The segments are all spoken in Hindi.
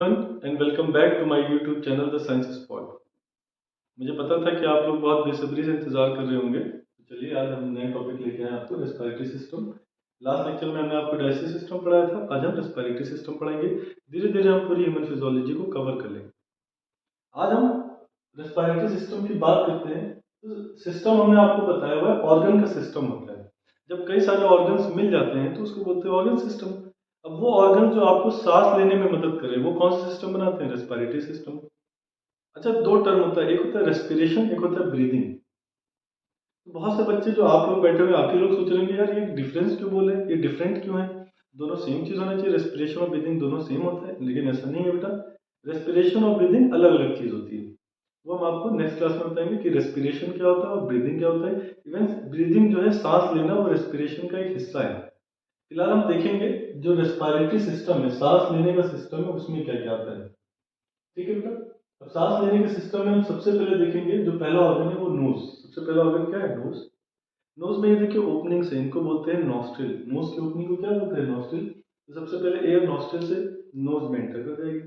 And welcome back to my YouTube channel the Science Spot. मुझे पता था कि आप लोग बहुत बेसब्री से इंतजार कर रहे होंगे, तो चलिए आज हम नए टॉपिक लेके आए आपको रेस्पिरेटरी सिस्टम। लास्ट लेक्चर में हमने आपको डाइजेस्टिव सिस्टम पढ़ाया था, आज हम रेस्पिरेटरी सिस्टम पढ़ाएंगे। धीरे धीरे हम पूरी ह्यूमन फिजियोलॉजी को कवर कर लेंगे। आज हम रेस्पिरेटरी सिस्टम की बात करते हैं। तो सिस्टम हमने आपको बताया हुआ है ऑर्गन का सिस्टम होता है। जब कई सारे ऑर्गन्स मिल जाते हैं तो उसको बोलते हैं ऑर्गन सिस्टम। अब वो ऑर्गन जो आपको सांस लेने में मदद करे वो कौन सा सिस्टम बनाते हैं? Respiratory system. अच्छा, दो टर्म होता है, एक होता है रेस्पिरेशन, एक होता है ब्रीदिंग। तो बहुत से बच्चे जो आप लोग बैठे हुए हैं, आपके लोग सोच रहे हैं यार ये डिफरेंस क्यों बोले, ये डिफरेंट क्यों है? दोनों सेम चीज होना चाहिए, रेस्पिरेशन और ब्रीदिंग दोनों सेम होता है, लेकिन ऐसा नहीं है बेटा। रेस्पिरेशन और ब्रीदिंग अलग अलग चीज होती है। वो हम आपको नेक्स्ट क्लास में बताएंगे कि रेस्पिरेशन क्या होता है और ब्रीदिंग क्या होता है। इवन ब्रीदिंग जो है, सांस लेना, वो रेस्पिरेशन का एक हिस्सा है। फिलहाल हम देखेंगे जो रेस्पिरेटरी सिस्टम है, सांस लेने का सिस्टम है, उसमें क्या क्या आता है। ठीक है बेटा। अब सांस लेने के सिस्टम में हम सबसे पहले देखेंगे जो पहला ऑर्गन है वो नोज। सबसे पहला ऑर्गन क्या है? नोज। नोज में ये देखिए ओपनिंग से, इनको बोलते हैं नॉस्ट्रिल। नोज की ओपनिंग को क्या बोलते हैं? नॉस्ट्रिल। तो सबसे पहले एयर नॉस्ट्रिल से नोज में एंटर कर जाएगी।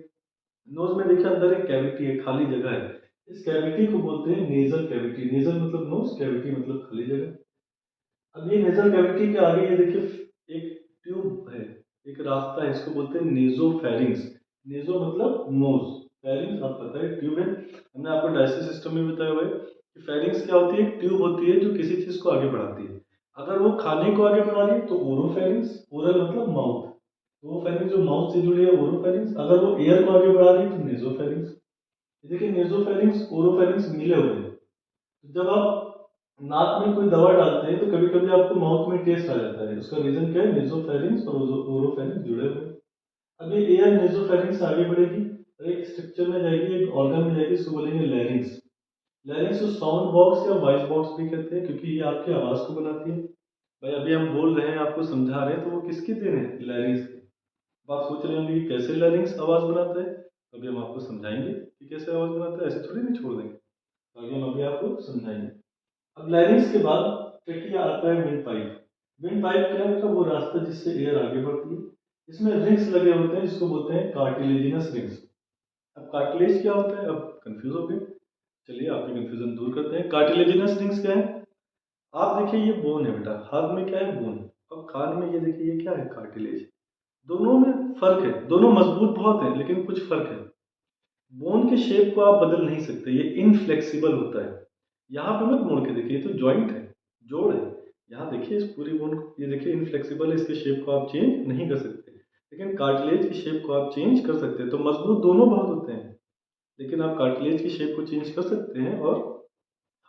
नोज में देखिए अंदर एक कैविटी है, खाली जगह है। इस कैविटी को बोलते हैं नेजल कैविटी। नेजल मतलब नोज, कैविटी मतलब खाली जगह। अब ये नेजल कैविटी के आगे ये देखिए एक ट्यूब है, एक रास्ता है, इसको बोलते हैं नेजोफेरिंग्स। नेजो मतलब नोज, फेरिंग्स आप पता है ट्यूब है। हमने आपको डाइजेस्टिव सिस्टम में बताया हुआ है कि फेरिंग्स क्या होती है? एक ट्यूब होती है जो किसी चीज को आगे बढ़ाती है। अगर वो खाने को आगे बढ़ा रही है तो ओरोफेरिंग्स, ओरल मतलब माउथ, तो वो फेरिंग्स जो माउथ से जुड़ी है ओरोफेरिंग्स। अगर वो एयर को आगे बढ़ा रही है तो नेजोफेरिंग्स। देखिए नेजोफेरिंग्स ओरोफेरिंग्स मिले हुए हैं। जब आप नाक में कोई दवा डालते हैं तो कभी कभी आपको माउथ में टेस्ट आ जाता है, उसका रीजन क्या है? नेसोफेरिंग्स और ओरोफेरिंग्स जुड़े हुए हैं। अब ये एयर नेसोफेरिंग्स आगे बढ़ेगी और एक स्ट्रक्चर में जाएगी, एक ऑर्गन में जाएगी, इसको बोलेंगे लैरिंग्स। लैरिंग्स को साउंड बॉक्स या वॉइस बॉक्स भी कहते हैं, क्योंकि ये आपकी आवाज को बनाती है। भाई अभी हम बोल रहे हैं, आपको समझा रहे हैं, तो वो किसकी देन है? लैरिंग्स की। अब आप सोच रहे होंगे कि कैसे लैरिंग्स आवाज बनाता है। अभी हम आपको समझाएंगे कि कैसे आवाज बनाता है, ऐसे थोड़ी नहीं छोड़ देंगे। आगे हम अभी आपको समझाएंगे। अब लैरिंग्स के बाद ट्रेकिया आता है विंड पाइप। विंड पाइप क्या है? तो वो रास्ता जिससे एयर आगे बढ़ती है। इसमें रिंग्स लगे होते हैं जिसको बोलते हैं कार्टिलेजिनस रिंग्स। अब कार्टिलेज क्या होता है? अब कंफ्यूज हो गए, चलिए आपकी कंफ्यूजन दूर करते हैं। कार्टिलेजिनस रिंग्स क्या है? आप देखिए ये बोन है बेटा, हाथ में क्या है? बोन। अब कान में ये देखिए ये क्या है? कार्टिलेज। दोनों में फर्क है, दोनों मजबूत बहुत है, लेकिन कुछ फर्क है। बोन के शेप को आप बदल नहीं सकते, ये इनफ्लेक्सिबल होता है। यहाँ पे मत मोड़ के देखिए, ये तो जॉइंट है, जोड़ है। यहाँ देखिए इस पूरी बोन को, ये देखिए इनफ्लेक्सिबल है, इसके शेप को आप चेंज नहीं कर सकते। लेकिन कार्टिलेज की शेप को आप चेंज कर सकते हैं। तो मजबूत दोनों बहुत होते हैं, लेकिन आप कार्टिलेज की शेप को चेंज कर सकते हैं और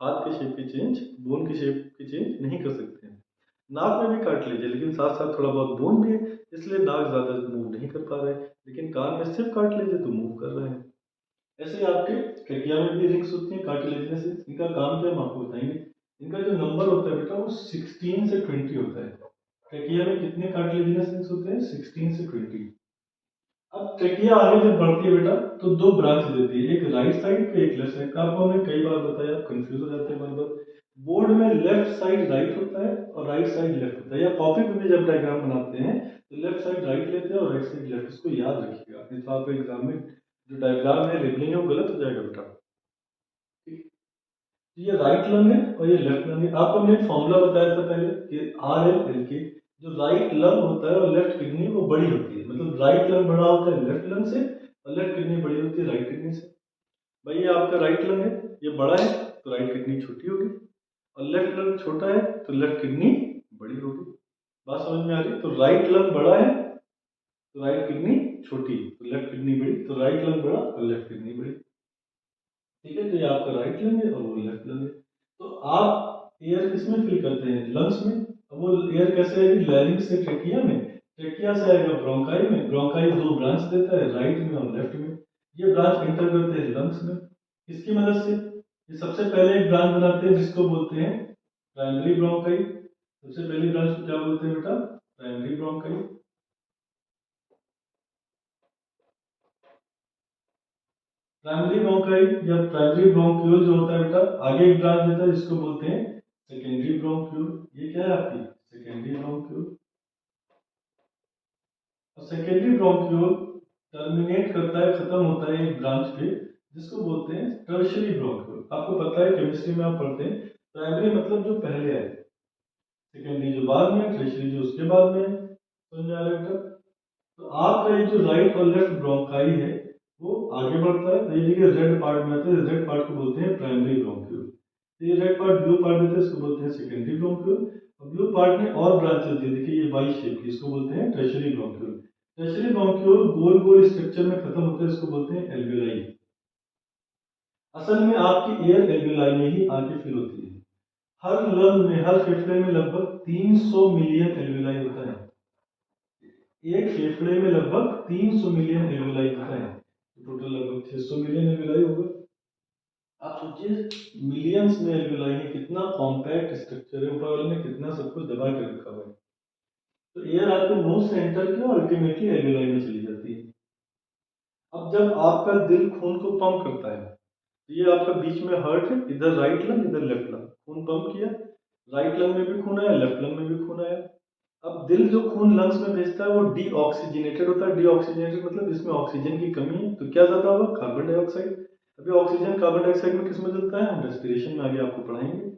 हाथ के शेप की चेंज, बोन की शेप की चेंज नहीं कर सकते हैं। नाक में भी कार्टिलेज है, लेकिन साथ साथ थोड़ा बहुत बोन भी है, इसलिए नाक ज्यादा मूव नहीं कर पा रहे हैं। लेकिन कान में सिर्फ कार्टिलेज है तो मूव कर रहे हैं। ऐसे ही आपके ट्रेकिया में भी रिंग्स होती हैं कार्टिलेजिनस। इनका काम क्या है हम आपको बताएंगे। इनका जो नंबर होता है बेटा वो 16 से 20 होता है। ट्रेकिया में कितने कार्टिलेजिनस रिंग्स होते हैं? 16 से 20। अब ट्रेकिया आगे जब बढ़ती है बेटा तो दो ब्रांच देती है, एक राइट साइड पे एक लेफ्ट साइड का। आपको हमने कई बार बताया, आप कंफ्यूज हो जाते हैं बार बार। बोर्ड में लेफ्ट साइड राइट होता है और राइट साइड लेफ्ट होता है, या कॉपी पे भी जब डायग्राम बनाते हैं तो लेफ्ट साइड राइट लेते हैं और राइट साइड लेफ्ट। इसको याद रखिएगा, नहीं तो आप एग्जाम में जो डायग्राम है लेबलिंग है वो गलत हो जाएगा बेटा। ठीक। तो ये राइट लंग है और ये लेफ्ट लंग है। आपको हमने एक फॉर्मूला बताया था पहले कि आर एल एल के। जो राइट लंग होता है और लेफ्ट किडनी वो बड़ी होती है, मतलब राइट लंग बड़ा होता है लेफ्ट लंग से और लेफ्ट किडनी बड़ी होती है राइट किडनी से। भाई ये आपका राइट लंग है, ये बड़ा है तो राइट किडनी छोटी होगी, और लेफ्ट लंग छोटा है तो लेफ्ट किडनी बड़ी होगी। बात समझ में आ रही है? तो राइट लंग बड़ा है तो राइट किडनी छोटी, तो लेफ्ट किडनी बड़ी, तो राइट लंग बड़ा और लेफ्ट किडनी बड़ी। ठीक है, तो ये आपका राइट लंग है और वो लेफ्ट लंग है। तो आप एयर किसमें फिल करते हैं? लंग्स में। अब वो एयर कैसे आएगी? लैरिंग्स से ट्रेकिया में, ट्रेकिया से आएगा ब्रोंकाई में। ब्रोंकाई दो ब्रांच देता है, राइट में और लेफ्ट में। ये ब्रांच एंटर करते हैं लंग्स में। किसकी मदद से? ये सबसे पहले एक ब्रांच बनाते हैं जिसको बोलते हैं प्राइमरी ब्रोंकाई। सबसे पहली ब्रांच को क्या बोलते हैं बेटा? Primary bronchi. प्राइमरी ब्रोंकाई या प्राइमरी ब्रोंक्यूल जो होता है बेटा, आगे एक ब्रांच देता है जिसको बोलते हैं सेकेंडरी ब्रोंक्यूल। ये क्या है आपकी? Secondary bronchiole. और सेकेंडरी ब्रोंक्यूल टर्मिनेट करता है, खत्म होता है एक ब्रांच पे, जिसको बोलते हैं टर्शियरी ब्रोंक्यूल। आपको पता है केमिस्ट्री में आप पढ़ते हैं, प्राइमरी मतलब जो पहले है, सेकेंडरी जो बाद में, टर्शियरी जो उसके बाद में है। समझ में आ रहा है बेटा? तो आपका ये जो राइट और लेफ्ट ब्रोंकाई है वो आगे बढ़ता है, तो ये देखिए रेड पार्ट में आता है, रेड पार्ट को बोलते हैं प्राइमरी ब्रोंक्यूल। तो ये रेड पार्ट ब्लू पार्ट देते हैं, इसको बोलते हैं सेकेंडरी ब्रोंक्यूल। और ब्लू पार्ट में और ब्रांच होती है, देखिए ये वाई शेप की, इसको बोलते हैं टर्शियरी ब्रोंक्यूल। टर्शियरी ब्रोंक्यूल गोल गोल स्ट्रक्चर में खत्म होता है, इसको बोलते हैं एल्वेलाई। असल में आपकी एयर एल्वेलाई में ही आके फिल होती है। हर लंग में, हर फेफड़े में लगभग 300 मिलियन एल्वेलाई होता है। एक फेफड़े में लगभग 300 मिलियन एल्वेलाई होता है, तो टोटल लगभग 600 मिलियन एल्वेलाई होगा। आप सोचिए मिलियंस में एल्वेलाई है, कितना कॉम्पैक्ट स्ट्रक्चर है, ऊपर वाले ने कितना सब कुछ दबा के रखा हुआ है। तो एयर आपके नोज से एंटर किया और अल्टीमेटली एल्वेलाई में चली जाती है। अब जब आपका दिल खून को पंप करता है, तो ये आपका बीच में हार्ट है, इधर राइट लंग इधर लेफ्ट लंग, खून पंप किया, राइट लंग में भी खून आया, लेफ्ट लंग में भी खून आया। अब दिल जो खून लंग्स में भेजता है वो डीऑक्सीजनेटेड होता है। डीऑक्सीजनेटेड मतलब इसमें ऑक्सीजन की कमी है, तो क्या ज्यादा होगा? Carbon dioxide. अभी ऑक्सीजन कार्बन डाइऑक्साइड में किस में चलता है? हम रेस्पिरेशन में आगे आपको पढ़ाएंगे,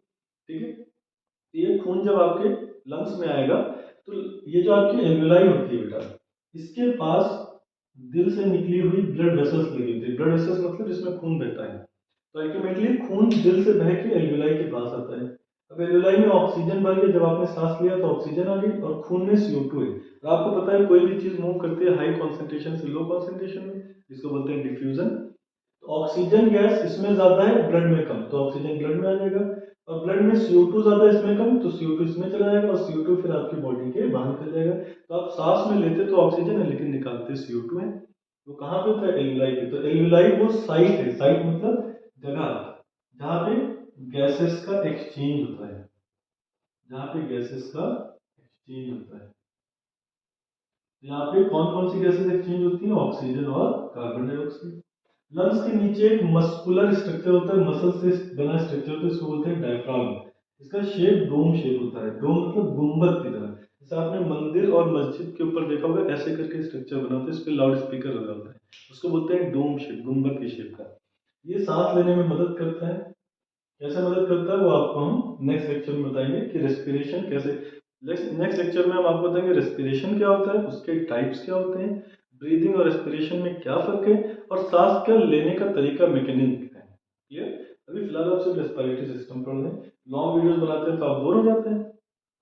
ठीक है? तो ये खून जब आपके लंग्स में आएगा, तो ये जो आपकी एल्वेलाई होती है बेटा, इसके पास दिल से निकली हुई ब्लड वेसल्स लगी होती है। ब्लड वेसल्स मतलब जिसमें खून बहता है। तो अल्टीमेटली खून दिल से बह के एल्वेलाई के पास आता है। अब एल्वेलाई में ऑक्सीजन भर के जब आपने सांस लिया तो ऑक्सीजन आ गई, और खून में CO2 है। और आपको पता है कोई भी चीज मूव करती है हाई कॉन्सेंट्रेशन से लो कॉन्सेंट्रेशन में, जिसको बोलते हैं डिफ्यूजन। तो ऑक्सीजन गैस इसमें ज्यादा है, ब्लड में कम, तो ऑक्सीजन ब्लड में आ जाएगा। और ब्लड में CO2 ज्यादा है, इसमें कम, तो CO2 इसमें चला जाएगा, और CO2 फिर आपकी बॉडी के बाहर निकल जाएगा। तो आप सांस में लेते तो ऑक्सीजन है, लेकिन निकालते CO2 है। वो कहाँ पे था? एल्वेलाई पे। तो एल्वेलाई वो साइट है, साइट मतलब जगह जहाँ पे गैसेस का एक्सचेंज होता है, जहाँ पे गैसेस का एक्सचेंज होता है। यहाँ पे कौन कौन सी गैसेस एक्सचेंज होती है? ऑक्सीजन और कार्बन डाइऑक्साइड। लंग्स के नीचे एक मस्कुलर स्ट्रक्चर होता है, मसल से बना स्ट्रक्चर होता है, इसको बोलते हैं डायफ्राम। इसका शेप डोम शेप होता है। डोम मतलब गुंबद की तरह। जैसे आपने मंदिर और मस्जिद के ऊपर देखा होगा, ऐसे करके स्ट्रक्चर बना होता है, इस पे लाउड स्पीकर लगा होता है, उसको बोलते हैं डोम शेप, गुंबद की शेप का। ये सांस लेने में मदद करता है। कैसे मदद करता है वो आपको हम नेक्स्ट लेक्चर में बताएंगे कि रेस्पिरेशन कैसे। नेक्स्ट लेक्चर में हम आपको बताएंगे रेस्पिरेशन क्या होता है, उसके टाइप्स क्या होते हैं, ब्रीदिंग और रेस्पिरेशन में क्या फर्क है, और सांस का लेने का तरीका, मैकेनिज्म क्या है। क्लियर? अभी फिलहाल आप सिर्फ रेस्पिरेटरी सिस्टम पढ़ रहे हैं। लॉन्ग वीडियोस बनाते हैं तो आप बोर हो जाते हैं,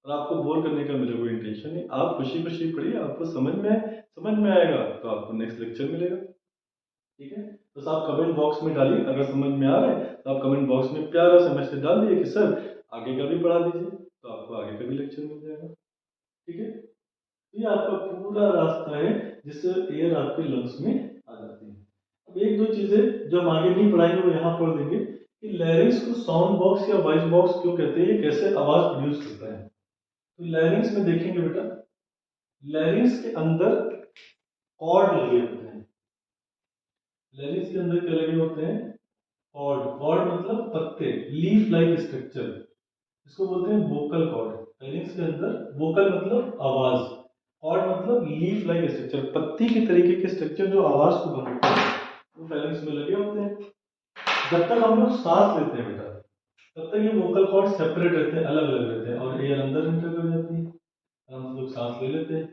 और आपको बोर करने का मेरा कोई इंटेंशन नहीं। आप खुशी खुशी पढ़िए, आपको समझ में आएगा तो आपको नेक्स्ट लेक्चर मिलेगा, ठीक है? बस आप कमेंट बॉक्स में डालिए, अगर समझ में आ रहा है तो आप कमेंट बॉक्स में प्यारा सा मैसेज डाल दिए कि सर आगे का भी पढ़ा दीजिए, तो आपको आगे का भी लेक्चर मिल जाएगा, ठीक है? ये आपका पूरा रास्ता है जिससे एयर आपके लंग्स में आ जाती है। अब एक दो चीजें जो हम आगे नहीं पढ़ाएंगे वो यहाँ पढ़ देंगे कि लैरिंग्स को साउंड बॉक्स या वॉइस बॉक्स क्यों कहते हैं, ये कैसे आवाज प्रोड्यूस करता है। तो लैरिंग्स में देखेंगे बेटा, लैरिंग्स के अंदर कॉर्ड लगे होते हैं। लैरिंग्स के अंदर क्या लगे होते हैं? कॉर्ड। कॉर्ड मतलब पत्ते, लीफ लाइक स्ट्रक्चर, इसको बोलते हैं वोकल कॉर्ड। लैरिंग्स के अंदर वोकल मतलब आवाज, कॉर्ड मतलब लीफ लाइक स्ट्रक्चर, पत्ती की तरीके के स्ट्रक्चर जो आवाज को बनाते हैं, वो लैरिंग्स में लगे होते हैं। जब तक हम लोग सांस लेते हैं बेटा, तब तक ये वोकल कॉर्ड सेपरेट रहते हैं, अलग अलग रहते हैं, और एयर अंदर एंटर कर जाती है, हम लोग सांस ले लेते हैं।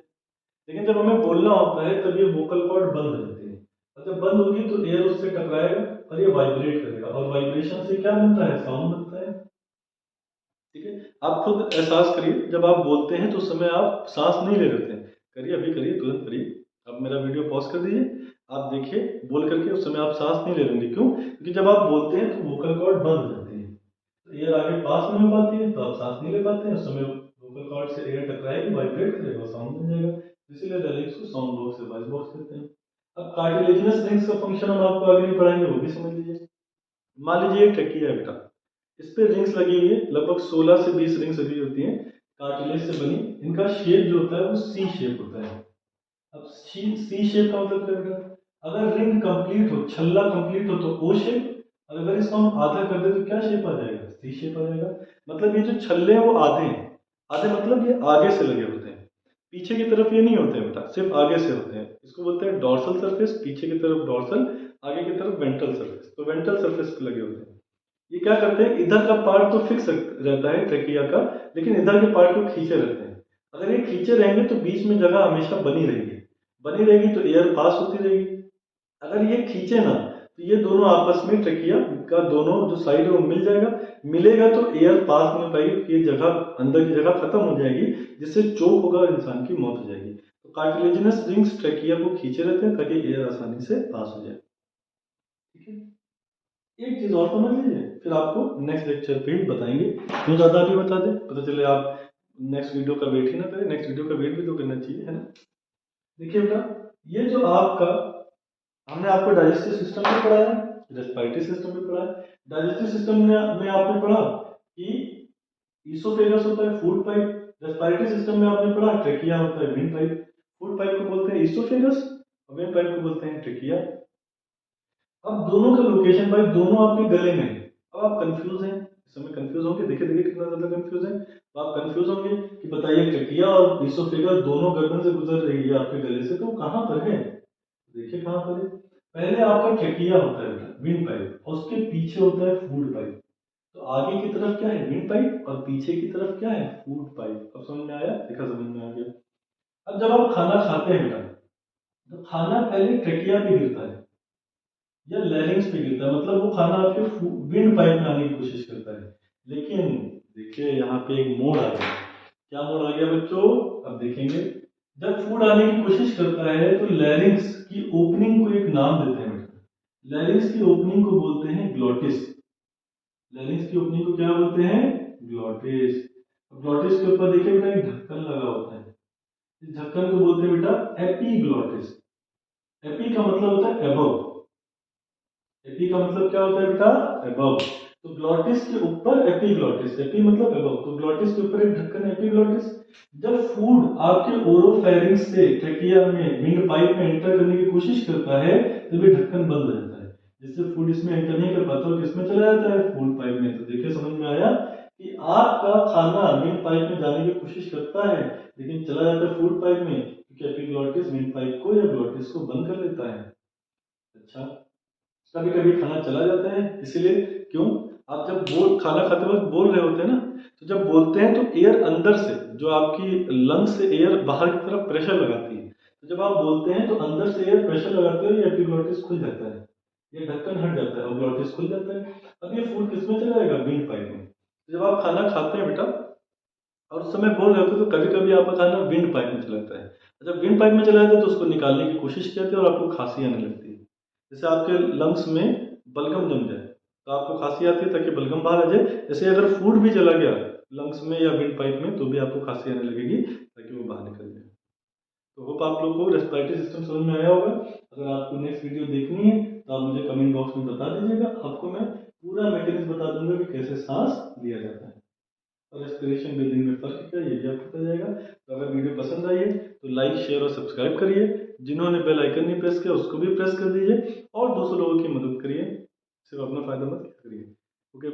लेकिन जब हमें बोलना होता है तब ये वोकल कॉर्ड बंद हो जाती है, और जब बंद होगी तो एयर उससे टकराएगा और ये वाइब्रेट करेगा, और वाइब्रेशन से क्या बनता है? साउंड बनता है, ठीक है? आप खुद एहसास करिए, जब आप बोलते हैं तो उस समय आप सांस नहीं ले रहे हैं। करिए, अभी करिए, तुरंत करिए। आप मेरा वीडियो पॉज कर दीजिए, आप देखिए बोल करके, उस समय आप सांस नहीं ले रहे होंगे। क्यों? क्योंकि जब आप बोलते हैं तो वोकल कॉर्ड बंद हो जाते हैं, तो एयर आगे पास नहीं हो पाती है, तो आप सांस नहीं ले पाते हैं। उस समय वोकल कॉर्ड से एयर टकराएगी, वाइब्रेट करेगा, साउंड बन जाएगा। इसीलिए लैरिंग्स को साउंड बॉक्स या वॉइस बॉक्स कहते हैं। अब कार्टिलेजिनस रिंग्स का फंक्शन हम आपको आगे नहीं पढ़ाएंगे, वो भी समझ लीजिए। मान लीजिए एक ट्रकिया है बेटा, इस पे रिंग्स लगी हुई है, लगभग 16 से 20 रिंग्स लगी होती हैं, कार्टिलेज से बनी। इनका शेप जो होता है वो सी शेप होता है। अब सी शेप का मतलब क्या बेटा? अगर रिंग कंप्लीट हो, छल्ला कंप्लीट हो तो ओ शेप, और अगर इसको हम आधा कर दे तो क्या शेप आ जाएगा? सी शेप आ जाएगा। मतलब ये जो छल्ले हैं वो आधे हैं, आधे मतलब ये आगे से लगे होते हैं। पीछे की तरफ ये नहीं होते हैं बेटा, सिर्फ आगे से होते हैं। इसको बोलते हैं डॉर्सल सरफेस, पीछे की तरफ डॉर्सल, आगे की तरफ वेंट्रल सरफेस। तो वेंट्रल सरफेस पे लगे होते हैं। ये क्या करते हैं, इधर का पार्ट तो फिक्स रहता है ट्रेकिया का, लेकिन इधर के पार्ट को खींचे रहते हैं। अगर ये खींचे रहेंगे तो बीच में जगह हमेशा बनी रहेगी तो एयर पास होती रहेगी। अगर ये खींचे ना तो ये दोनों आपस में ट्रेकिया का दोनों जो साइड है वो मिल जाएगा, मिलेगा तो एयर पास नहीं हो पाएगी, ये जगह अंदर की जगह खत्म हो जाएगी, जिससे चोक होगा और इंसान की मौत हो जाएगी। तो कार्टिलेजिनस रिंग्स ट्रेकिया को खींचे रहते हैं ताकि एयर आसानी से पास हो जाए। ठीक है, एक चीज और समझ लीजिए, फिर आपको नेक्स्ट लेक्चर पे ही बताएंगे, क्यों ज्यादा भी बता दें, पता चले आप नेक्स्ट वीडियो का वेट ही ना करें। नेक्स्ट वीडियो का वेट भी तो करना चाहिए, है ना। देखिए बेटा, ये जो आपका, हमने आपको डाइजेस्टिव सिस्टम भी पढ़ा है, रेस्पिरेटरी सिस्टम भी पढ़ा है। डाइजेस्टिव सिस्टम में आपने पढ़ा कि ईसोफेगस होता है, फूड पाइप। रेस्पिरेटरी सिस्टम में आपने पढ़ा ट्रेकिया होता है, विंड पाइप। फूड पाइप को बोलते हैं ईसोफेगस और विंड पाइप को बोलते हैं ट्रेकिया। अब दोनों का लोकेशन भाई दोनों आपके गले में है। अब आप कंफ्यूज हैं, इस समय कंफ्यूज होंगे, देखिए देखिए कितना ज्यादा कंफ्यूज है। तो आप कंफ्यूज होंगे कि बताइए ट्रेकिया और ईसोफेगस दोनों गर्दन से गुजर रही है आपके गले से, तो कहाँ पर है, देखिए कहाँ पर है। पहले आपका ट्रेकिया होता है बेटा, विंड पाइप, और उसके पीछे होता है फूड पाइप। तो आगे की तरफ क्या है, विंड पाइप, और पीछे की तरफ क्या है, फूड पाइप। अब समझ में आया, देखा समझ में आ गया। अब जब आप खाना खाते हैं बेटा, तो खाना पहले ट्रेकिया पे गिरता है या लैरिंग्स पे गिरता है, मतलब वो खाना आपके विंड पाइप में आने की कोशिश करता है। लेकिन देखिए यहाँ पे एक मोड़ आ गया। क्या मोड़ आ गया बच्चों, अब देखेंगे। जब फूड आने की कोशिश करता है तो लैरिंग्स की ओपनिंग को एक नाम देते हैं बेटा। लैरिंग्स की ओपनिंग को बोलते हैं ग्लोटिस। लैरिंग्स की ओपनिंग को क्या बोलते हैं, ग्लोटिस। ग्लोटिस के ऊपर देखिए बेटा एक ढक्कन लगा होता है, इस ढक्कन को बोलते हैं बेटा एपीग्लोटिस। एपी का मतलब होता है एबव, एपी का मतलब क्या होता है बेटा, एबव। तो ग्लॉटिस के ऊपर एपीग्लॉटिस, एपी मतलब एबव, तो ग्लॉटिस के ऊपर एक ढक्कन है एपीग्लॉटिस। जब फूड आपके ओरोफेरिंक्स से ट्रेकिया में विंड पाइप में एंटर करने की कोशिश करता है तो ये ढक्कन बंद हो जाता है, जिससे फूड इसमें एंटर नहीं कर पाता और किसमें चला जाता है, फूड पाइप में। तो देखिए समझ में आया कि आपका खाना विंड पाइप में जाने की कोशिश करता है लेकिन चला जाता है फूड पाइप में, क्योंकि एपीग्लॉटिस विंड पाइप को या ग्लॉटिस को बंद कर लेता है। अच्छा, कभी कभी खाना चला जाता है, इसीलिए क्यों, आप जब खाना खाते वक्त बोल रहे होते हैं ना, तो जब बोलते हैं तो एयर अंदर से, जो आपकी लंग्स से एयर बाहर की तरफ प्रेशर लगाती है, तो जब आप बोलते हैं तो अंदर से एयर प्रेशर लगाते हो, ये एपिग्लोटिस खुल जाता है, ये ढक्कन हट जाता है और ग्लोटिस खुल जाता है। अब ये फूड किसमें चला जाएगा, विंड पाइप में। तो जब आप खाना खाते हैं बेटा और उस समय बोल रहे होते तो कभी कभी आपका खाना विंड पाइप में चला जाता है। जब विंड पाइप में चला जाता है तो उसको निकालने की कोशिश की जाती है और आपको खांसी आने लगती है। जैसे आपके लंग्स में बलगम जम जाए तो आपको खांसी आती है, ताकि बलगम बाहर आ जाए। जैसे अगर फूड भी चला गया लंग्स में या विंड पाइप में तो भी आपको खांसी आने लगेगी, ताकि वो बाहर निकल जाए। तो होप आप लोग को रेस्पिरेटरी सिस्टम समझ में आया होगा। अगर आपको नेक्स्ट वीडियो देखनी है तो आप मुझे कमेंट बॉक्स में बता दीजिएगा, आपको मैं पूरा मैकेनिज्म बता दूंगा कि कैसे सांस लिया जाता है और रेस्पिरेशन ब्रीदिंग में फर्क क्या है, ये भी आपको पता जाएगा। तो अगर वीडियो पसंद आई है तो लाइक शेयर और सब्सक्राइब करिए, जिन्होंने बेल आइकन नहीं प्रेस किया उसको भी प्रेस कर दीजिए, और दूसरे लोगों की मदद करिए, सिर्फ अपना फायदा मत करिए। ओके।